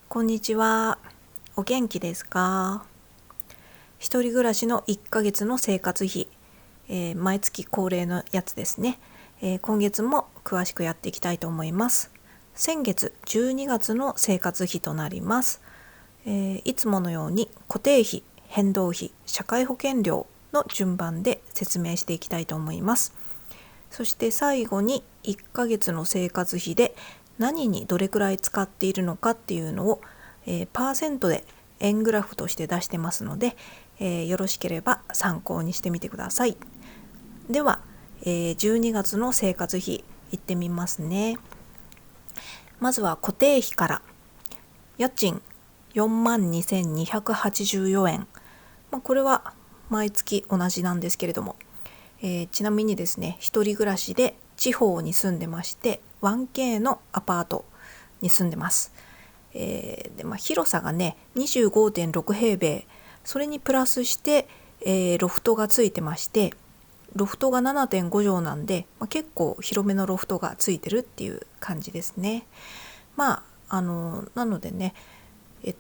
こんにちは。お元気ですか？一人暮らしの1ヶ月の生活費、毎月恒例のやつですね。今月も詳しくやっていきたいと思います。先月12月の生活費となります。いつものように固定費、変動費、社会保険料の順番で説明していきたいと思います。そして最後に1ヶ月の生活費で何にどれくらい使っているのかっていうのを、パーセントで円グラフとして出してますので、よろしければ参考にしてみてください。では、12月の生活費いってみますね。まずは固定費から。家賃42,284円、これは毎月同じなんですけれども、ちなみにですね、一人暮らしで地方に住んでまして 1K のアパートに住んでます。広さがね 25.6 平米、それにプラスして、ロフトがついてまして、ロフトが 7.5 畳なんで、結構広めのロフトがついてるっていう感じですね。なのでね、結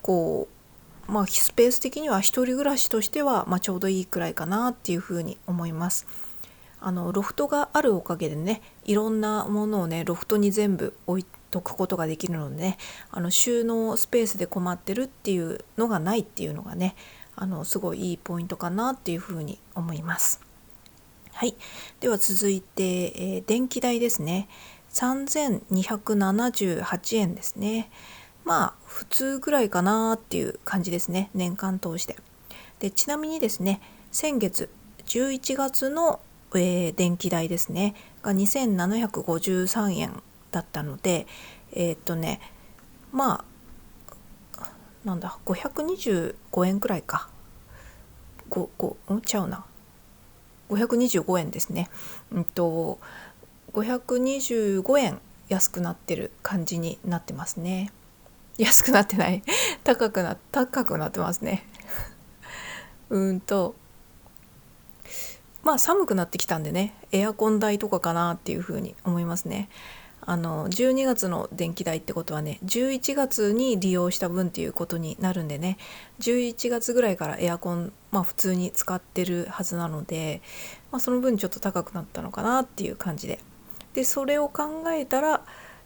構スペース的には一人暮らしとしては、ちょうどいいくらいかなっていうふうに思います。ロフトがあるおかげでね、いろんなものをねロフトに全部置いとくことができるのでね、収納スペースで困ってるっていうのがないっていうのがね、すごいいいポイントかなっていうふうに思います。はい、では続いて、電気代ですね。3278円ですね。普通ぐらいかなっていう感じですね、年間通して。でちなみにですね、先月11月の、電気代ですねが2753円だったので、まあ525円くらいか、ちゃうな、525円ですね。525円安くなってる感じになってますね。安くなってない高くなってますね。寒くなってきたんでね、エアコン代とかかなっていうふうに思いますね。12月の電気代ってことはね、11月に利用した分っていうことになるんでね、11月ぐらいからエアコン、普通に使ってるはずなので、その分ちょっと高くなったのかなっていう感じで、それを考えたら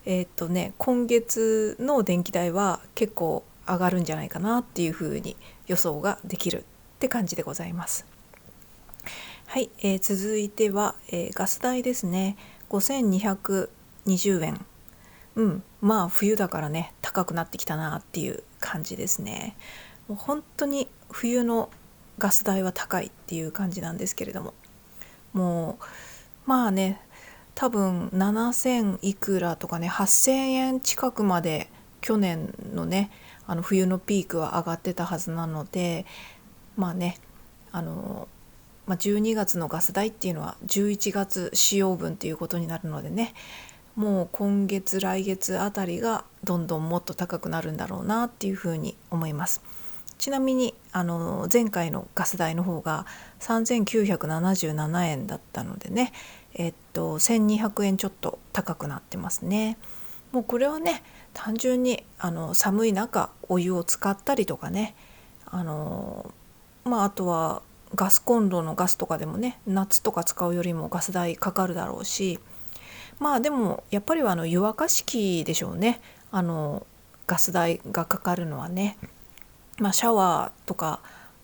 今月の電気代は結構上がるんじゃないかなっていうふうに予想ができるって感じでございます。はい、続いては、ガス代ですね。5220円。冬だからね、高くなってきたなっていう感じですね。もう本当に冬のガス代は高いっていう感じなんですけれども、もう多分7000いくらとかね、8000円近くまで去年のね、冬のピークは上がってたはずなので、12月のガス代っていうのは11月使用分っていうことになるのでね、もう今月来月あたりがどんどんもっと高くなるんだろうなっていうふうに思います。ちなみに前回のガス代の方が3977円だったのでね、1200円ちょっと高くなってますね。もうこれはね、単純に寒い中お湯を使ったりとかね、あとはガスコンロのガスとかでもね、夏とか使うよりもガス代かかるだろうし、でもやっぱりは湯沸かし器でしょうね。ガス代がかかるのはね、シャワーとか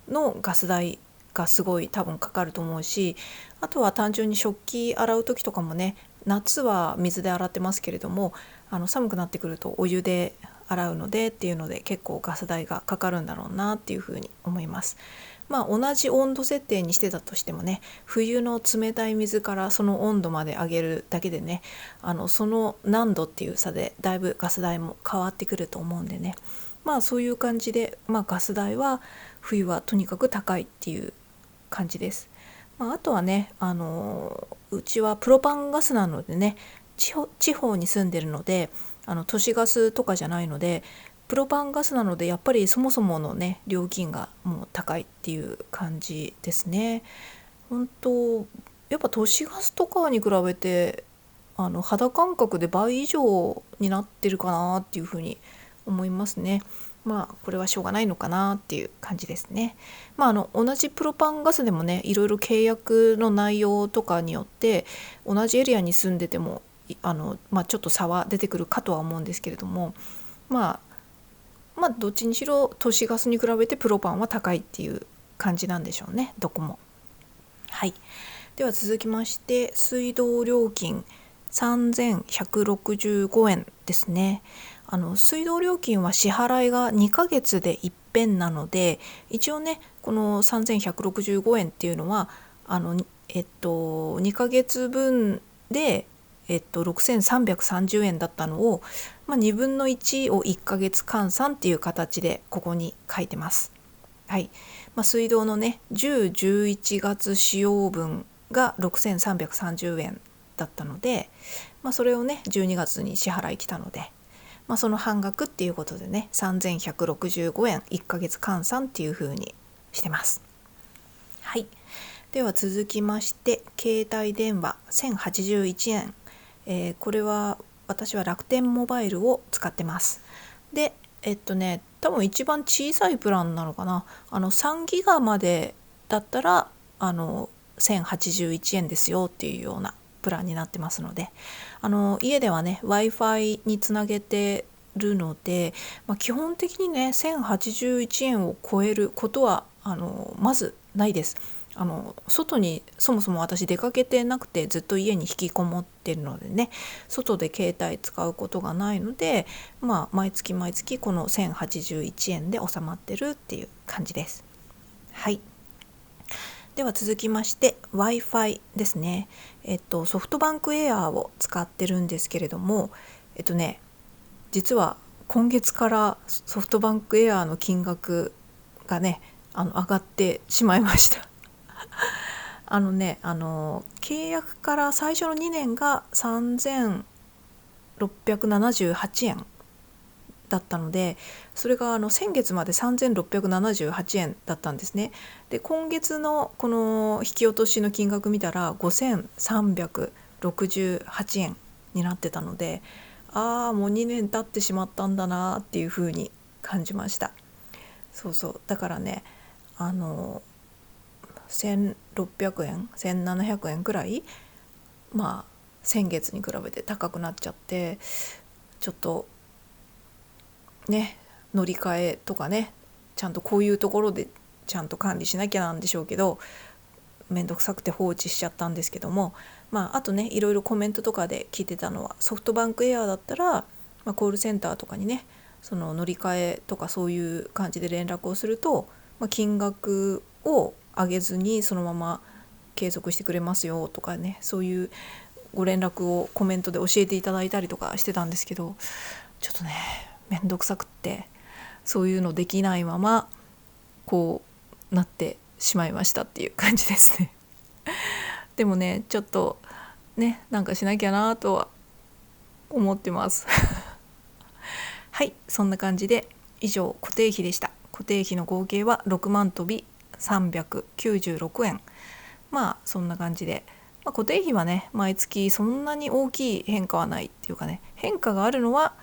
のガス代がすごい多分かかると思うし、あとは単純に食器洗う時とかもね、夏は水で洗ってますけれども、寒くなってくるとお湯で洗うのでっていうので、結構ガス代がかかるんだろうなっていうふうに思います。同じ温度設定にしてたとしてもね、冬の冷たい水からその温度まで上げるだけでね、その何度っていう差でだいぶガス代も変わってくると思うんでね、そういう感じで、ガス代は冬はとにかく高いっていう感じです。あとはね、うちはプロパンガスなのでね、地方に住んでるので、都市ガスとかじゃないので、プロパンガスなのでやっぱりそもそものね料金がもう高いっていう感じですね。本当やっぱ都市ガスとかに比べて肌感覚で倍以上になってるかなっていうふうに思いますね。これはしょうがないのかなっていう感じですね。同じプロパンガスでもね、いろいろ契約の内容とかによって同じエリアに住んでてもちょっと差は出てくるかとは思うんですけれども、どっちにしろ都市ガスに比べてプロパンは高いっていう感じなんでしょうね、どこも。はい。では続きまして、水道料金3165円ですね。水道料金は支払いが2ヶ月で一遍なので、一応ねこの3165円っていうのは2ヶ月分で6330円だったのを、2分の1を1ヶ月換算っていう形でここに書いてます。はい。水道のね10、11月使用分が6330円だったので、それをね12月に支払い来たので、その半額っていうことでね3165円1ヶ月換算っていう風にしてます。はい。では続きまして、携帯電話1081円、これは私は楽天モバイルを使ってます。で多分一番小さいプランなのかな。3ギガまでだったら1081円ですよっていうようなプランになってますので、家ではね Wi-Fi につなげてるので、基本的にね1081円を超えることはまずないです。外にそもそも私出かけてなくて、ずっと家に引きこもってるのでね、外で携帯使うことがないので、毎月毎月この1081円で収まってるっていう感じです。はい。では続きまして Wi-Fi ですね。ソフトバンクエアーを使ってるんですけれども、実は今月からソフトバンクエアーの金額がね上がってしまいました契約から最初の2年が3678円だったので、それが先月まで3678円だったんですね。で今月のこの引き落としの金額見たら5368円になってたので、もう2年経ってしまったんだなっていう風に感じました。そうだからね1600円1700円くらい先月に比べて高くなっちゃって、ちょっとね乗り換えとかね、ちゃんとこういうところでちゃんと管理しなきゃなんでしょうけど、めんどくさくて放置しちゃったんですけども、あとねいろいろコメントとかで聞いてたのは、ソフトバンクエアだったら、コールセンターとかにねその乗り換えとかそういう感じで連絡をすると、金額を上げずにそのまま継続してくれますよとかね、そういうご連絡をコメントで教えていただいたりとかしてたんですけど、ちょっとねめんどくさくってそういうのできないままこうなってしまいましたっていう感じですねでもねちょっとねなんかしなきゃなとは思ってますはい、そんな感じで以上固定費でした。固定費の合計は6万飛び396円。そんな感じで、固定費はね毎月そんなに大きい変化はないっていうかね、変化があるのは、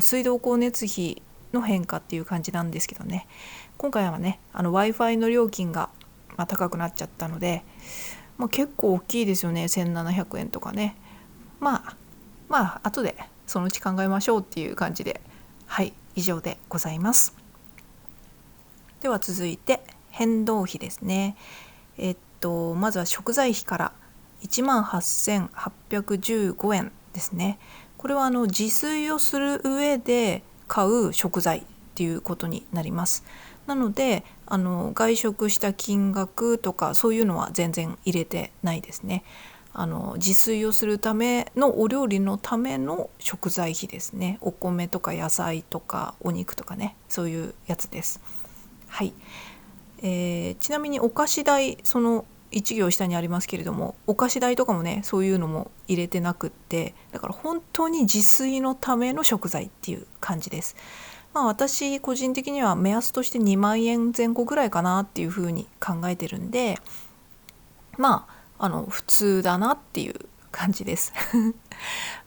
水道光熱費の変化っていう感じなんですけどね、今回はねWi-Fi の料金が高くなっちゃったので、結構大きいですよね、1700円とかね。後でそのうち考えましょうっていう感じで、はい、以上でございます。では続いて変動費ですね。まずは食材費から18,815円ですね。これは自炊をする上で買う食材っていうことになります。なので外食した金額とかそういうのは全然入れてないですね。自炊をするためのお料理のための食材費ですね。お米とか野菜とかお肉とかね、そういうやつです。はい。ちなみにお菓子代、その1行下にありますけれども、お菓子代とかもねそういうのも入れてなくって、だから本当に自炊のための食材っていう感じです。私個人的には目安として2万円前後ぐらいかなっていうふうに考えてるんで、普通だなっていう感じです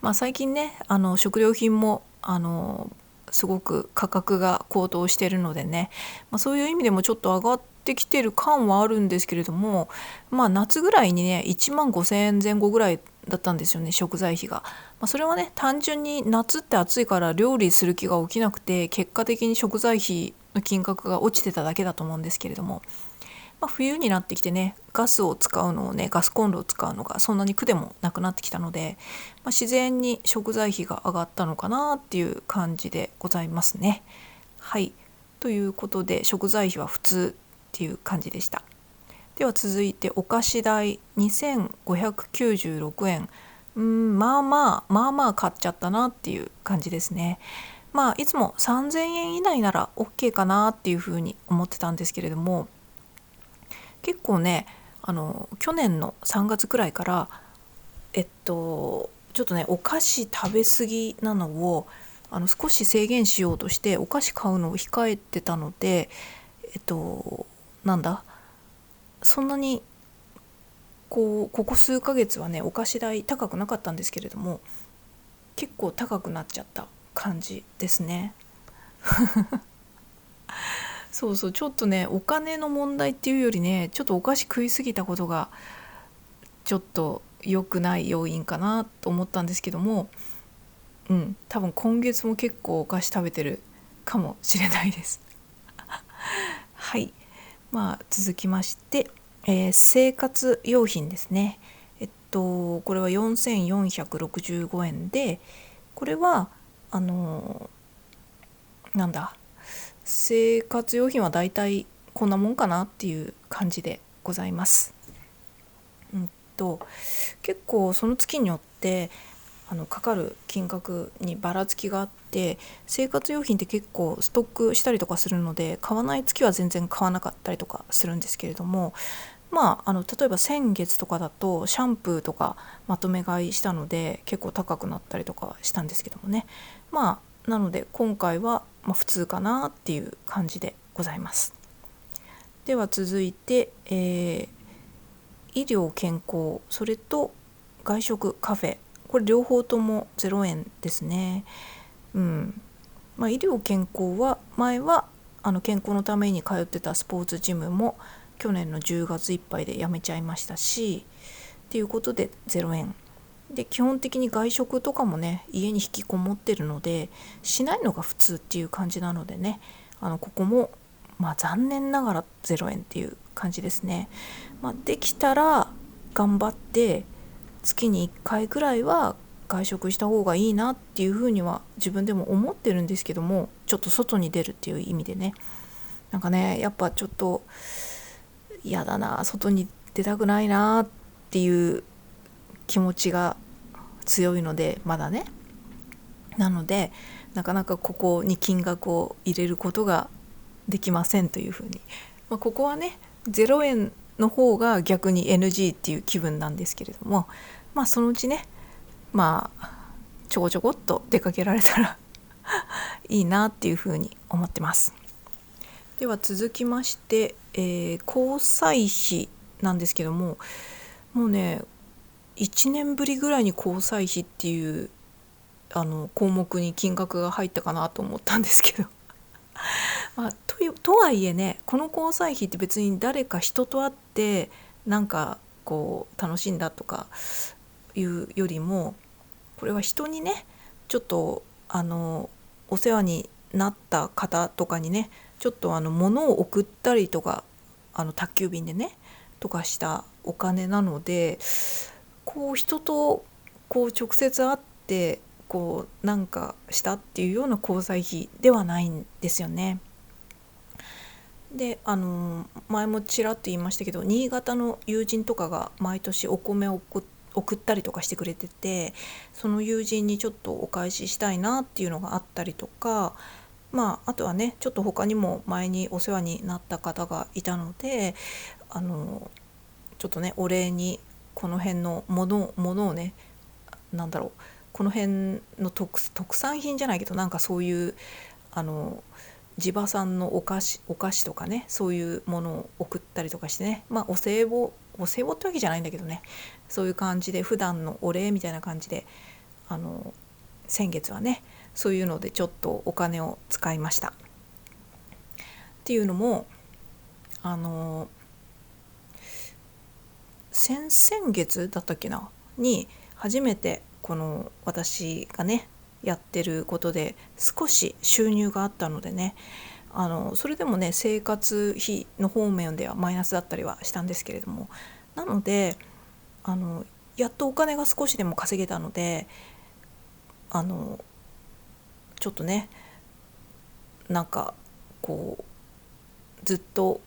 まあ最近ね食料品もすごく価格が高騰しているのでね、そういう意味でもちょっと上がってきてる感はあるんですけれども、夏ぐらいにね1万5,000円前後ぐらいだったんですよね、食材費が。それはね単純に夏って暑いから料理する気が起きなくて、結果的に食材費の金額が落ちてただけだと思うんですけれども、冬になってきてねガスを使うのをねガスコンロを使うのがそんなに苦でもなくなってきたので、自然に食材費が上がったのかなっていう感じでございますね。はい、ということで食材費は普通っていう感じでした。では続いてお菓子代2,596円。まあまあ買っちゃったなっていう感じですね。いつも3,000円以内なら OK かなっていうふうに思ってたんですけれども、結構ね去年の3月くらいからちょっとねお菓子食べ過ぎなのを少し制限しようとしてお菓子買うのを控えてたので、なんだそんなにここ数ヶ月はねお菓子代高くなかったんですけれども、結構高くなっちゃった感じですね。そうそう、ちょっとねお金の問題っていうよりね、ちょっとお菓子食いすぎたことがちょっと良くない要因かなと思ったんですけども、多分今月も結構お菓子食べてるかもしれないですはい、続きまして、生活用品ですね。これは4,465円で、これはなんだ生活用品はだいたいこんなもんかなっていう感じでございます。結構その月によってかかる金額にばらつきがあって、生活用品って結構ストックしたりとかするので、買わない月は全然買わなかったりとかするんですけれども、例えば先月とかだとシャンプーとかまとめ買いしたので結構高くなったりとかしたんですけどもね、なので今回は普通かなっていう感じでございます。では続いて、医療健康、それと外食カフェ、これ両方とも0円ですね。医療健康は前は健康のために通ってたスポーツジムも去年の10月いっぱいで辞めちゃいましたし、っていうことで0円で、基本的に外食とかもね家に引きこもってるのでしないのが普通っていう感じなのでね、ここも残念ながら0円っていう感じですね。できたら頑張って月に1回ぐらいは外食した方がいいなっていうふうには自分でも思ってるんですけども、ちょっと外に出るっていう意味でね、なんかねやっぱちょっと嫌だな、外に出たくないなっていう気持ちが強いのでまだね、なのでなかなかここに金額を入れることができませんというふうに、ここはね0円の方が逆に NG っていう気分なんですけれども、そのうちねちょこちょこっと出かけられたらいいなっていうふうに思ってます。では続きまして、交際費なんですけども、もうね1年ぶりぐらいに交際費っていう項目に金額が入ったかなと思ったんですけどとはいえね、この交際費って別に誰か人と会ってなんかこう楽しんだとかいうよりも、これは人にねちょっとお世話になった方とかにねちょっと物を送ったりとか宅急便でねとかしたお金なので、こう人とこう直接会ってこうなんかしたっていうような交際費ではないんですよね。で前もちらっと言いましたけど、新潟の友人とかが毎年お米を送ったりとかしてくれてて、その友人にちょっとお返ししたいなっていうのがあったりとか、あとはねちょっと他にも前にお世話になった方がいたのでちょっとねお礼にこの辺のものをね、この辺の特産品じゃないけどなんかそういう地場産のお菓子とかね、そういうものを送ったりとかしてね、お歳暮お歳暮ってわけじゃないんだけどね、そういう感じで普段のお礼みたいな感じで先月はねそういうのでちょっとお金を使いました。っていうのも先々月だったっけなに初めてこの私がねやってることで少し収入があったのでね、それでもね生活費の方面ではマイナスだったりはしたんですけれども、なのでやっとお金が少しでも稼げたのでちょっとねなんかこうずっと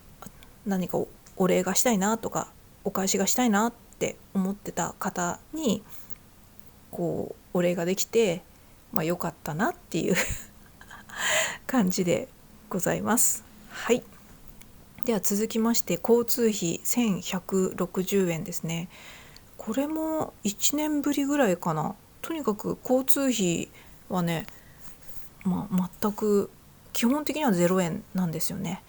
何かお礼がしたいなとかお返しがしたいなって思ってた方にこうお礼ができて、良かったなっていう感じでございます。はい。では続きまして交通費1160円ですね。これも1年ぶりぐらいかな。とにかく交通費はね、全く基本的には0円なんですよね。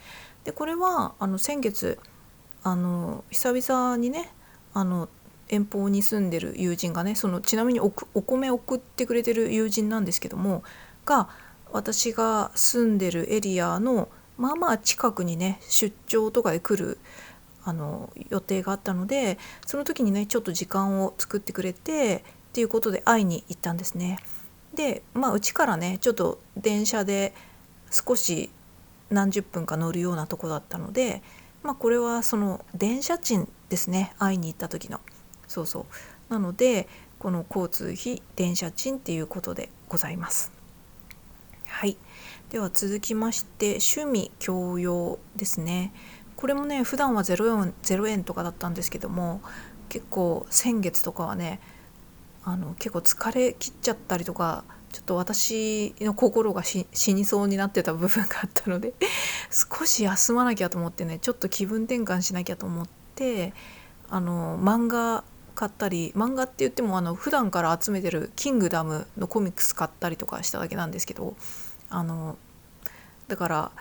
でこれは先月久々にね遠方に住んでる友人がねちなみにお米送ってくれてる友人なんですけどもが私が住んでるエリアの近くにね出張とかで来る予定があったので、その時にねちょっと時間を作ってくれてっていうことで会いに行ったんですね。でうちからねちょっと電車で少し何十分か乗るようなとこだったので、これはその電車賃ですね、会いに行った時の。なのでこの交通費電車賃っていうことでございます。はい。では続きまして趣味教養ですね。これもね普段は0円とかだったんですけども、結構先月とかはね結構疲れ切っちゃったりとか、ちょっと私の心が死にそうになってた部分があったので少し休まなきゃと思ってね、ちょっと気分転換しなきゃと思って漫画買ったり、漫画って言っても普段から集めてるキングダムのコミックス買ったりとかしただけなんですけど、だから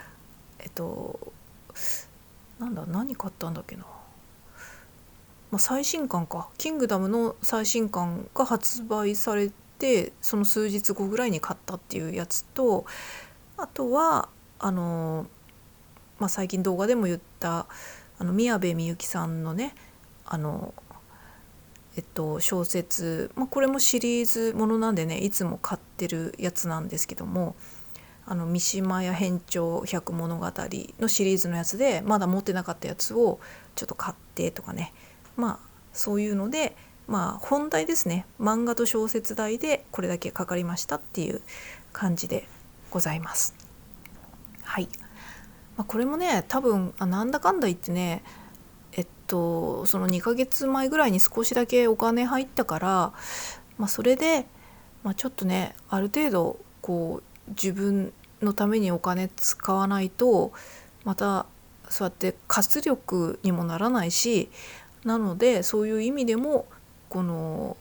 何買ったんだっけな、最新刊か、キングダムの最新刊が発売されてその数日後ぐらいに買ったっていうやつと、あとは最近動画でも言った宮部みゆきさんのね小説、これもシリーズものなんでねいつも買ってるやつなんですけども、三島屋編長百物語のシリーズのやつでまだ持ってなかったやつをちょっと買ってとかね、そういうので本題ですね、漫画と小説代でこれだけかかりましたっていう感じでございます。はい。これもね多分なんだかんだ言ってねその2ヶ月前ぐらいに少しだけお金入ったから、それで、ちょっとねある程度こう自分のためにお金使わないとまたそうやって活力にもならないし、なのでそういう意味でもこの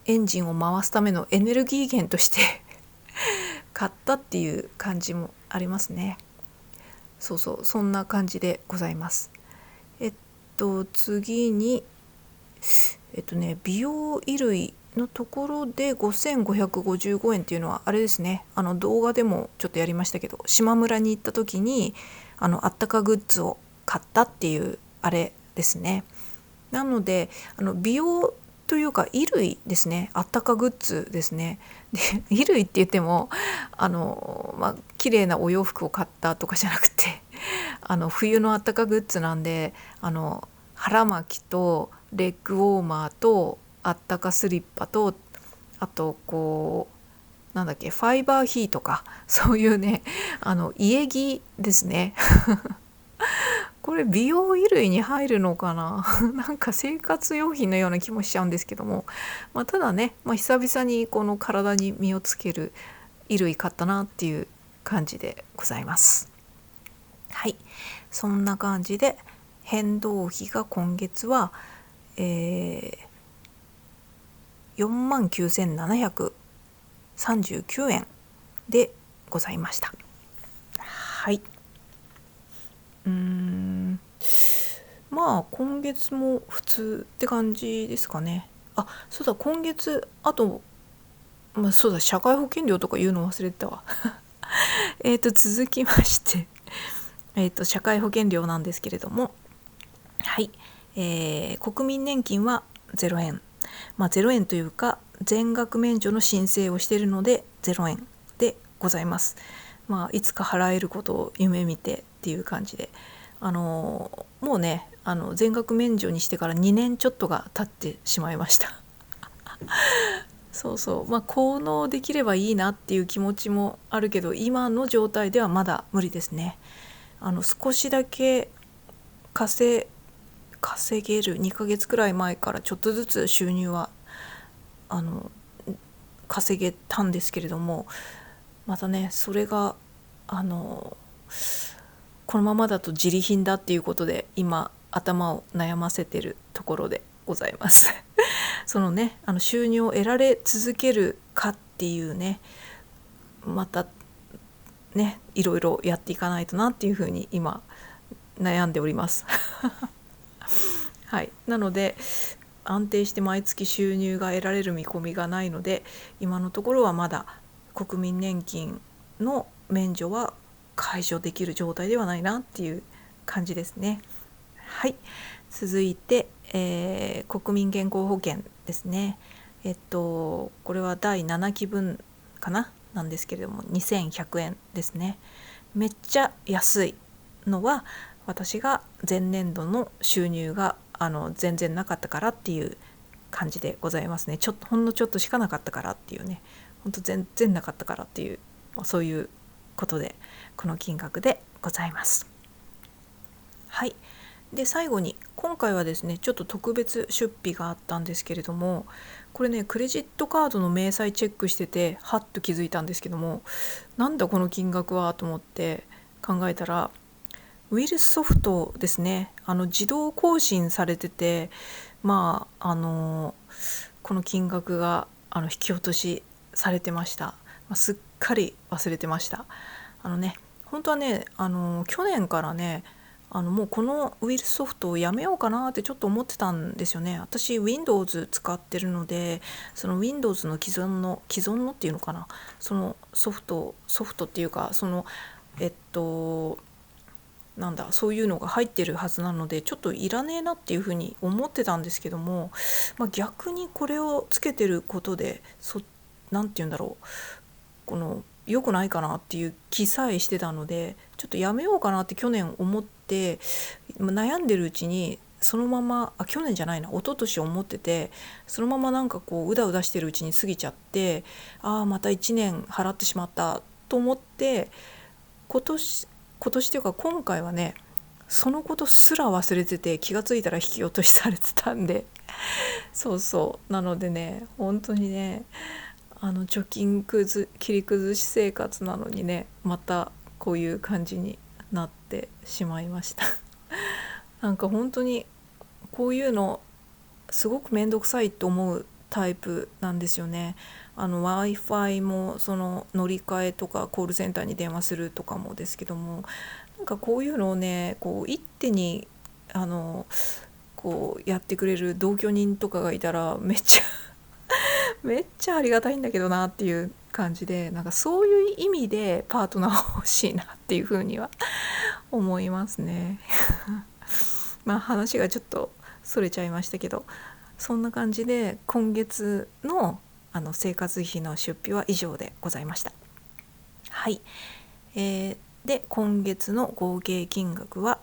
エンジンを回すためのエネルギー源として買ったっていう感じもありますね。そんな感じでございます。次に美容衣類のところで5555円っていうのはあれですね、動画でもちょっとやりましたけど、島村に行った時にあったかグッズを買ったっていうあれですね。なので美容というか衣類ですね、あったかグッズですね。で衣類って言っても綺麗なお洋服を買ったとかじゃなくて冬のあったかグッズなんで腹巻きとレッグウォーマーとあったかスリッパと、あとファイバーヒーとかそういうね家着ですねこれ美容衣類に入るのかななんか生活用品のような気もしちゃうんですけども、ただね、久々にこの体に身をつける衣類買ったなっていう感じでございます。はい、そんな感じで変動費が今月は、49,739円でございました。はい。まあ今月も普通って感じですかね。あ、そうだ、今月あと、そうだ、社会保険料とか言うの忘れてたわ。続きまして社会保険料なんですけれども、はい、国民年金は0円、0円というか全額免除の申請をしているので0円でございます。いつか払えることを夢見てっていう感じで、もうね、全額免除にしてから2年ちょっとが経ってしまいました。そうそう、効納できればいいなっていう気持ちもあるけど、今の状態ではまだ無理ですね。少しだけ稼げる2ヶ月くらい前からちょっとずつ収入は稼げたんですけれども、またねそれがこのままだと自利品だっていうことで今頭を悩ませてるところでございます。そのね、収入を得られ続けるかっていうね、またねいろいろやっていかないとなっていうふうに今悩んでおります。はい、なので安定して毎月収入が得られる見込みがないので、今のところはまだ国民年金の免除は解除できる状態ではないなっていう感じですね。はい、続いて、国民健康保険ですね。これは第7期分かななんですけれども、2100円ですね。めっちゃ安いのは私が前年度の収入が全然なかったからっていう感じでございますね。ほんのちょっとしかなかったからっていうね、ほんと全然なかったからっていう、そういうことでこの金額でございます。はい、で最後に今回はですねちょっと特別出費があったんですけれども、これねクレジットカードの明細チェックしててはっと気づいたんですけども、なんだこの金額はと思って考えたら、ウイルスソフトですね。自動更新されてて、この金額が引き落としされてました。すっかり忘れてました。本当はね去年からねもうこのウイルスソフトをやめようかなってちょっと思ってたんですよね。私 Windows 使ってるので、その Windows の既存のっていうのかな、そのソフトっていうか、そのそういうのが入ってるはずなので、ちょっといらねえなっていうふうに思ってたんですけども、逆にこれをつけてることでなんて言うんだろう、この良くないかなっていう気さえしてたので、ちょっとやめようかなって去年思って悩んでるうちに、そのまま去年じゃないな一昨年思ってて、そのままうだうだしてるうちに過ぎちゃって、また1年払ってしまったと思って、今年っていうか今回はねそのことすら忘れてて、気がついたら引き落としされてたんで、そうそうなのでね、本当にね貯金切り崩し生活なのにね、またこういう感じになってしまいました。本当にこういうのすごくめんどくさいと思うタイプなんですよね。Wi-Fi もその乗り換えとかコールセンターに電話するとかもですけども、こういうのをね一手にやってくれる同居人とかがいたらめっちゃめっちゃありがたいんだけどなっていう感じで、そういう意味でパートナー欲しいなっていうふうには思いますね。話がちょっとそれちゃいましたけど、そんな感じで今月の生活費の出費は以上でございました。はい、で今月の合計金額は、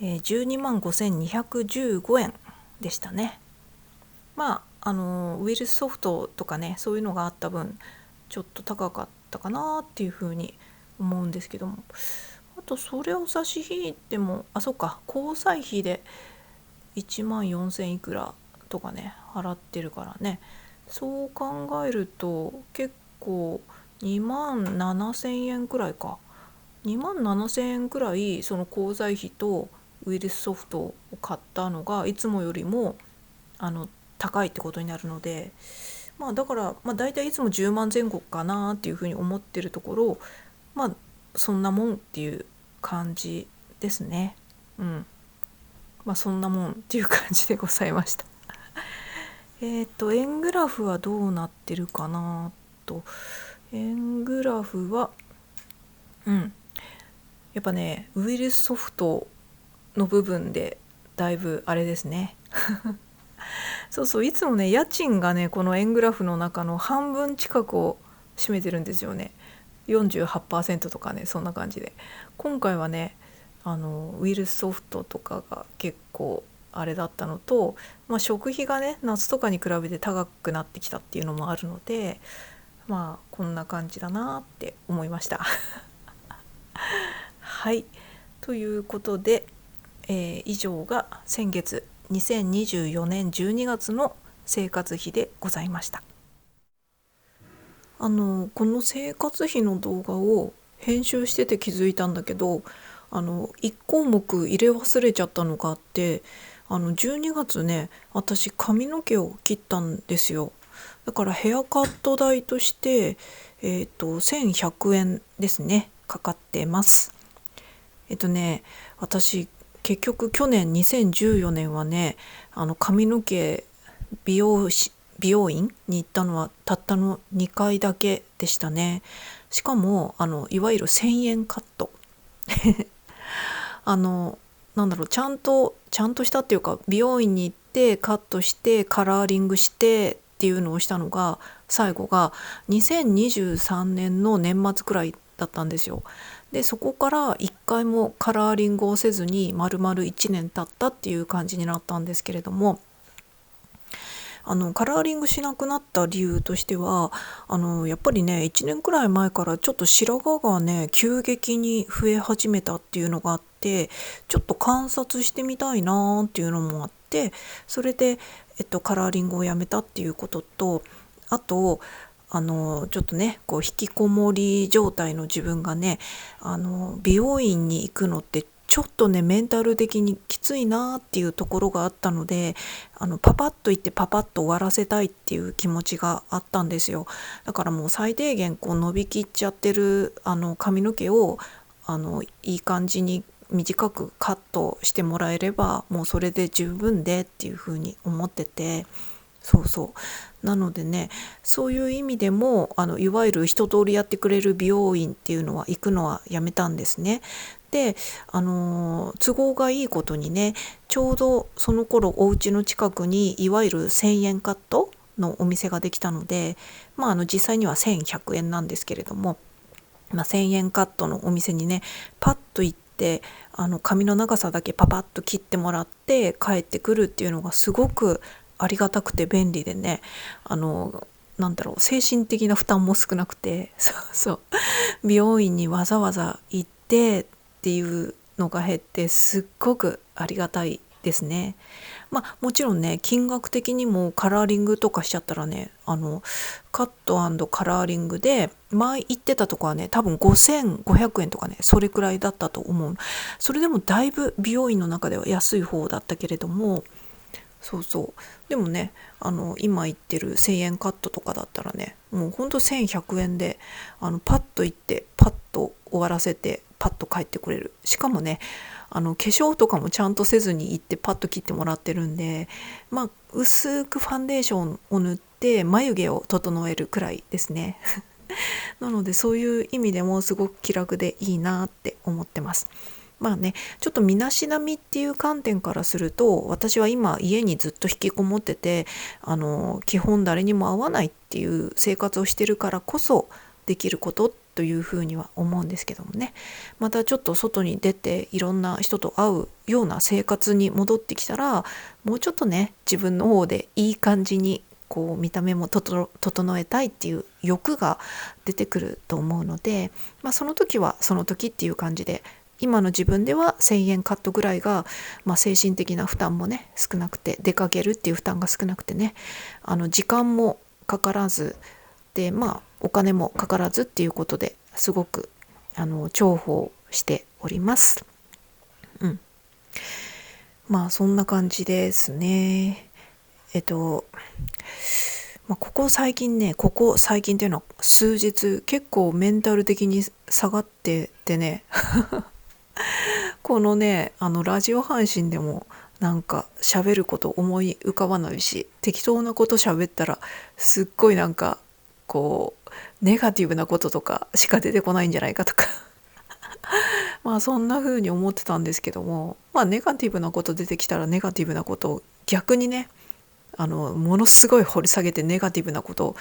12万5215円でしたね。ウイルスソフトとかねそういうのがあった分ちょっと高かったかなっていうふうに思うんですけども、あとそれを差し引いてもそうか、交際費で1万4000いくらとかね払ってるからね、そう考えると結構2万7000円くらいか、2万7000円くらいその交際費とウイルスソフトを買ったのがいつもよりも高いってことになるので、だから、大体いつも10万前後かなっていうふうに思ってるところ、そんなもんっていう感じですね。そんなもんっていう感じでございました。円グラフはどうなってるかなと。円グラフはやっぱねウイルスソフトの部分でだいぶあれですね。そうそう、いつもね家賃がねこの円グラフの中の半分近くを占めてるんですよね。48% とかね、そんな感じで。今回はねウイルスソフトとかが結構あれだったのと、食費がね夏とかに比べて高くなってきたっていうのもあるので、こんな感じだなって思いました。はい、ということで、以上が先月2024年12月の生活費でございました。この生活費の動画を編集してて気づいたんだけど、1項目入れ忘れちゃったのがあって、12月ね私髪の毛を切ったんですよ。だからヘアカット代として1100円ですね、かかってます。私結局去年2014年はね髪の毛美容院に行ったのはたったの2回だけでしたね。しかもいわゆる1000円カットちゃんとしたっていうか、美容院に行ってカットしてカラーリングしてっていうのをしたのが最後が2023年の年末くらいだったんですよ。でそこから一回もカラーリングをせずに丸々1年経ったっていう感じになったんですけれども、カラーリングしなくなった理由としてはやっぱりね1年くらい前からちょっと白髪がね急激に増え始めたっていうのがあって、ちょっと観察してみたいなっていうのもあって、それで、カラーリングをやめたっていうことと、あとちょっとねこう引きこもり状態の自分がね美容院に行くのってちょっとねメンタル的にきついなっていうところがあったので、パパッと行ってパパッと終わらせたいっていう気持ちがあったんですよ。だからもう最低限こう伸びきっちゃってる髪の毛をいい感じに短くカットしてもらえればもうそれで十分でっていうふうに思ってて、そうそうなのでね、そういう意味でもいわゆる一通りやってくれる美容院っていうのは行くのはやめたんですね。で都合がいいことにね、ちょうどその頃お家の近くにいわゆる1000円カットのお店ができたので、実際には1100円なんですけれども、1000円カットのお店にねパッと行って髪の長さだけパパッと切ってもらって帰ってくるっていうのがすごくありがたくて便利でね、精神的な負担も少なくて、そう美容院にわざわざ行ってっていうのが減ってすっごくありがたいですね。もちろんね金額的にもカラーリングとかしちゃったらねカット&カラーリングで前行ってたとこはね多分5500円とかねそれくらいだったと思う。それでもだいぶ美容院の中では安い方だったけれども、でもね今言ってる1000円カットとかだったらねもうほんと1100円でパッと行ってパッと終わらせてパッと帰ってくれる。しかもね化粧とかもちゃんとせずに行ってパッと切ってもらってるんで、薄くファンデーションを塗って眉毛を整えるくらいですね。なのでそういう意味でもすごく気楽でいいなって思ってます。ちょっと身だしなみっていう観点からすると、私は今家にずっと引きこもってて基本誰にも会わないっていう生活をしてるからこそできることというふうには思うんですけどもね、またちょっと外に出ていろんな人と会うような生活に戻ってきたらもうちょっとね自分の方でいい感じにこう見た目も整えたいっていう欲が出てくると思うので、その時はその時っていう感じで、今の自分では1000円カットぐらいが、精神的な負担もね少なくて、出かけるっていう負担が少なくてね時間もかからずでお金もかからずっていうことですごく重宝しております。そんな感じですね。ここ最近っていうのは数日結構メンタル的に下がっててねこのねラジオ配信でもなんか喋ること思い浮かばないし、適当なこと喋ったらすっごいなんかこうネガティブなこととかしか出てこないんじゃないかとかまあそんな風に思ってたんですけども、まあネガティブなこと出てきたらネガティブなことを逆にね、ものすごい掘り下げてネガティブなことを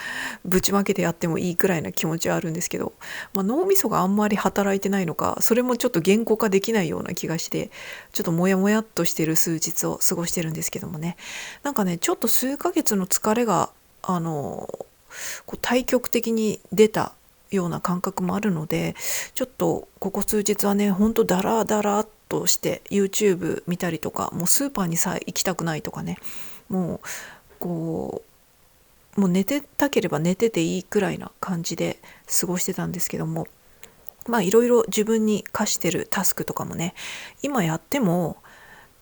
ぶちまけてやってもいいくらいな気持ちはあるんですけど、まあ、脳みそがあんまり働いてないのか、それもちょっと言語化できないような気がして、ちょっとモヤモヤっとしてる数日を過ごしてるんですけどもね。なんかね、ちょっと数ヶ月の疲れがこう対極的に出たような感覚もあるので、ちょっとここ数日はね、ほんとダラダラっとして YouTube 見たりとか、もうスーパーにさえ行きたくないとかね、もうこもう寝てたければ寝てていいくらいな感じで過ごしてたんですけども、まあいろいろ自分に課してるタスクとかもね、今やっても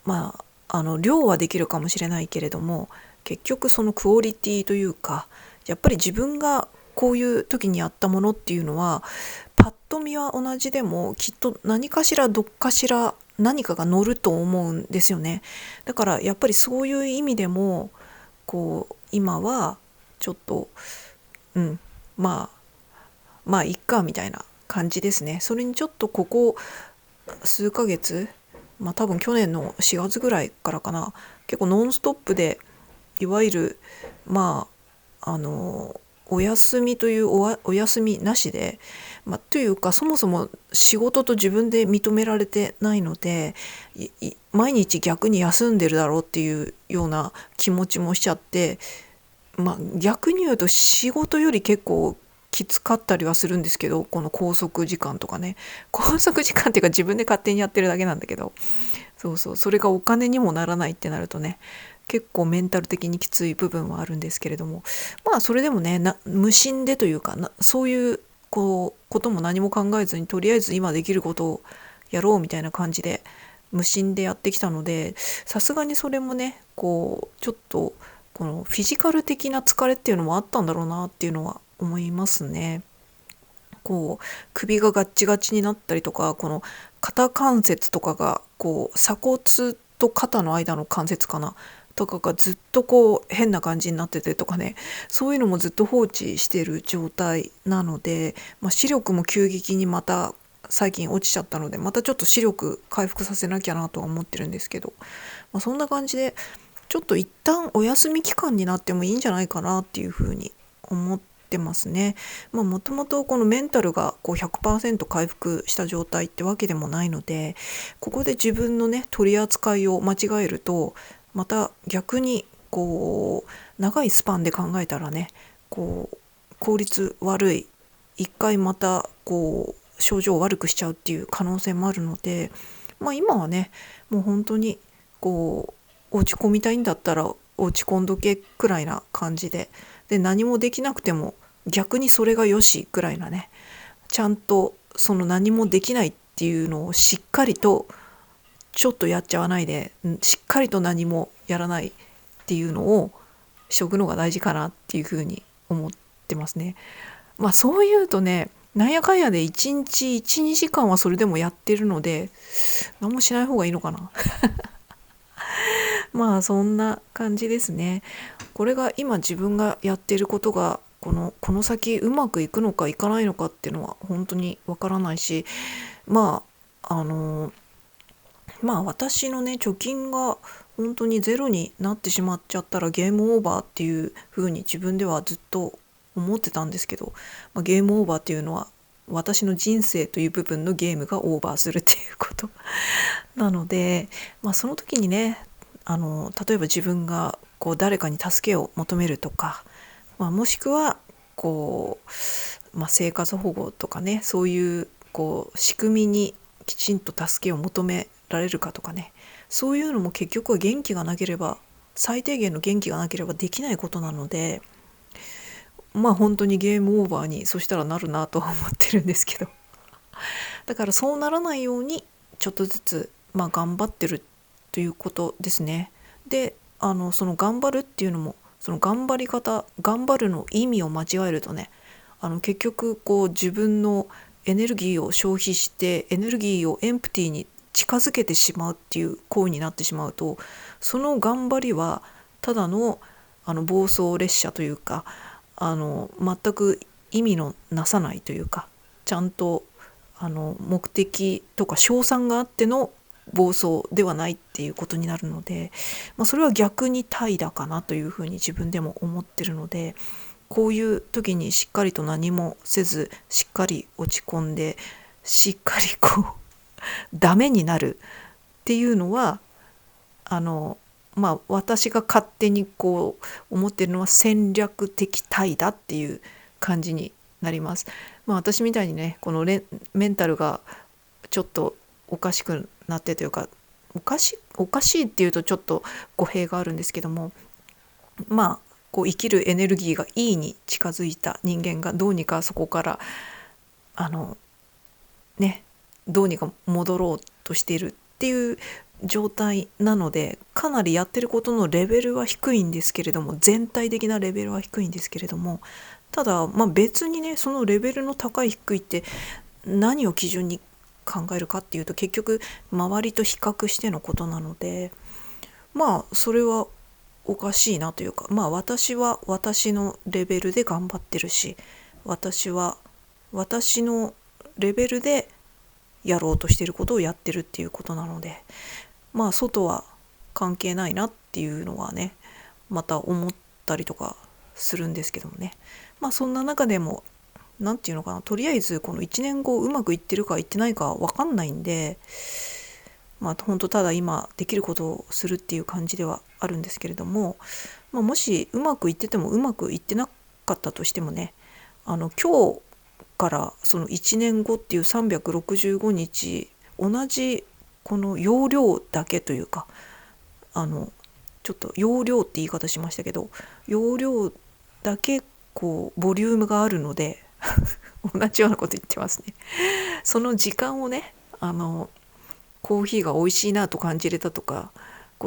まあ量はできるかもしれないけれども、結局そのクオリティというか、やっぱり自分がこういう時にやったものっていうのはパッと見は同じでもきっと何かしらどっかしら何かが乗ると思うんですよね。だからやっぱりそういう意味でもこう今はちょっとまあいっかみたいな感じですね。それにちょっとここ数ヶ月、多分去年の4月ぐらいからかな、結構ノンストップでいわゆるお休みというお休みなしで、というかそもそも仕事と自分で認められてないので、毎日逆に休んでるだろうっていうような気持ちもしちゃって、逆に言うと仕事より結構きつかったりはするんですけど、この拘束時間とかね、拘束時間っていうか自分で勝手にやってるだけなんだけど、それがお金にもならないってなるとね、結構メンタル的にきつい部分はあるんですけれども、それでもね、無心でというかそういうことも何も考えずに、とりあえず今できることをやろうみたいな感じで無心でやってきたので、さすがにそれもね、ちょっとこのフィジカル的な疲れっていうのもあったんだろうなっていうのは思いますね。首がガッチガチになったりとか、この肩関節とかが鎖骨と肩の間の関節かなとかがずっと変な感じになっててとかね、そういうのもずっと放置してる状態なので、視力も急激にまた最近落ちちゃったので、またちょっと視力回復させなきゃなとは思ってるんですけど、そんな感じでちょっと一旦お休み期間になってもいいんじゃないかなっていうふうに思ってますね。もともとこのメンタルが100% 回復した状態ってわけでもないので、ここで自分のね取り扱いを間違えると、また逆に長いスパンで考えたらね、効率悪い、一回また症状を悪くしちゃうっていう可能性もあるので、今はねもう本当に落ち込みたいんだったら落ち込んどけくらいな感じで、何もできなくても逆にそれがよしくらいなね、ちゃんとその何もできないっていうのをしっかりとちょっとやっちゃわないで、しっかりと何もやらないっていうのをしとくのが大事かなっていうふうに思ってますね。そういうとね、なんやかんやで1日 1,2 時間はそれでもやってるので、何もしない方がいいのかなそんな感じですね。これが今自分がやっていることがこの先うまくいくのかいかないのかっていうのは本当にわからないし、私のね貯金が本当にゼロになってしまっちゃったらゲームオーバーっていう風に自分ではずっと思ってたんですけど、ゲームオーバーっていうのは私の人生という部分のゲームがオーバーするっていうことなので、その時にね、例えば自分が誰かに助けを求めるとか、もしくは生活保護とかね、そういう仕組みにきちんと助けを求められるかとかね、そういうのも結局は元気がなければ、最低限の元気がなければできないことなので、本当にゲームオーバーにそしたらなるなとは思ってるんですけど、だからそうならないようにちょっとずつ頑張ってるということですね。でその頑張るっていうのも、その頑張り方、頑張るの意味を間違えるとね、結局自分のエネルギーを消費してエネルギーをエンプティーに近づけてしまうっていう行為になってしまうと、その頑張りはただの暴走列車というか、全く意味のなさないというか、ちゃんと目的とか勝算があっての暴走ではないっていうことになるので、それは逆に怠惰かなというふうに自分でも思ってるので、こういう時にしっかりと何もせず、しっかり落ち込んで、しっかりダメになるっていうのは私が勝手に思ってるのは戦略的怠惰っていう感じになります。私みたいにね、このメンタルがちょっとおかしくなってというか、おかしいっていうとちょっと語弊があるんですけども、生きるエネルギーが E に近づいた人間がどうにかそこからどうにか戻ろうとしているっていう状態なので、かなりやってることのレベルは低いんですけれども、全体的なレベルは低いんですけれども、ただ別にね、そのレベルの高い低いって何を基準に考えるかっていうと、結局周りと比較してのことなので、それはおかしいなというか、私は私のレベルで頑張ってるし、私は私のレベルでやろうとしていることをやってるっていうことなので、外は関係ないなっていうのはね、また思ったりとかするんですけどもね。そんな中でもなんていうのかな、とりあえずこの1年後うまくいってるかいってないか分かんないんで、本当ただ今できることをするっていう感じではあるんですけれども、もしうまくいっててもうまくいってなかったとしてもね、今日からその1年後っていう365日同じこの容量だけというか、ちょっと容量って言い方しましたけど、容量だけボリュームがあるので同じようなこと言ってますね。その時間をね、コーヒーが美味しいなと感じれたとか、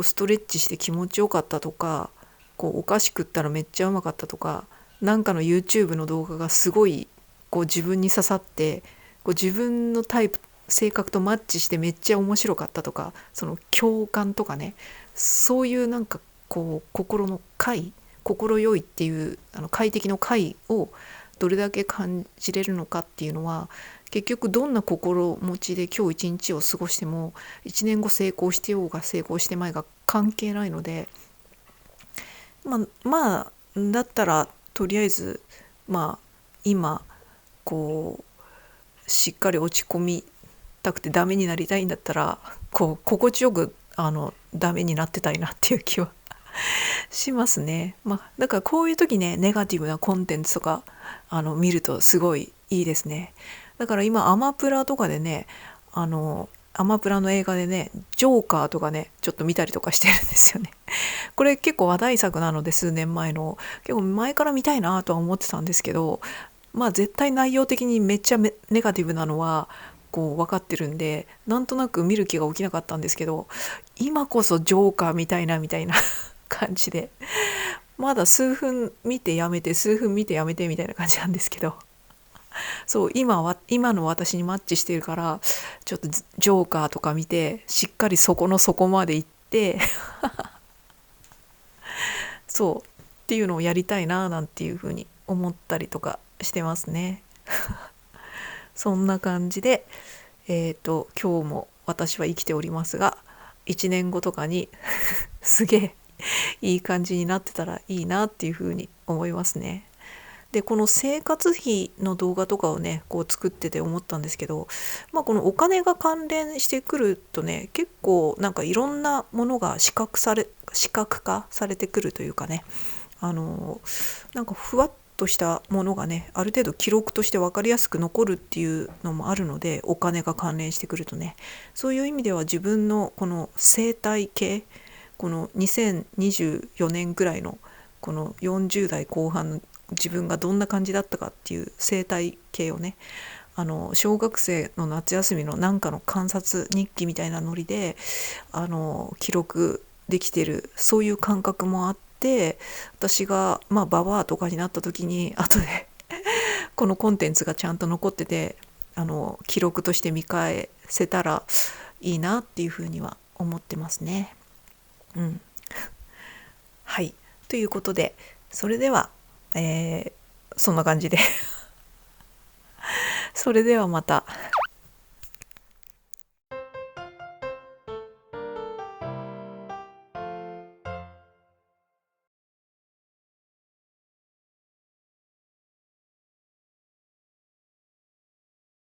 ストレッチして気持ちよかったとか、お菓子食ったらめっちゃうまかったとか、なんかの YouTube の動画がすごい自分に刺さって、自分のタイプ性格とマッチしてめっちゃ面白かったとか、その共感とかね、そういうなんか心の快、心よいっていう快適の快をどれだけ感じれるのかっていうのは、結局どんな心持ちで今日一日を過ごしても1年後成功してようが成功してまいが関係ないので、だったらとりあえず今しっかり落ち込みたくてダメになりたいんだったら心地よくダメになってたいなっていう気はしますね。だからこういう時ね、ネガティブなコンテンツとか見るとすごいいいですね。だから今アマプラとかでね、アマプラの映画でね、ジョーカーとかねちょっと見たりとかしてるんですよね。これ結構話題作なので、数年前の結構前から見たいなとは思ってたんですけど、絶対内容的にめっちゃネガティブなのは分かってるんで、なんとなく見る気が起きなかったんですけど、今こそジョーカー見たいなみたいな感じで、まだ数分見てやめて数分見てやめてみたいな感じなんですけど、そう今の私にマッチしてるから、ちょっとジョーカーとか見てしっかりそこの底まで行ってそうっていうのをやりたいななんていうふうに思ったりとかしてますね。そんな感じで今日も私は生きておりますが、1年後とかにすげえいい感じになってたらいいなっていうふうに思いますね。でこの生活費の動画とかをね作ってて思ったんですけど、このお金が関連してくるとね、結構なんかいろんなものが視覚化されてくるというかね、なんかふわっとしたものがね、ある程度記録として分かりやすく残るっていうのもあるので、お金が関連してくるとね、そういう意味では自分のこの生態系、この2024年ぐらいのこの40代後半の自分がどんな感じだったかっていう生態系をね、小学生の夏休みのなんかの観察日記みたいなノリで記録できてる、そういう感覚もあって、私がババアとかになった時に後でこのコンテンツがちゃんと残ってて記録として見返せたらいいなっていうふうには思ってますね。はい、ということでそれでは、そんな感じでそれではまた。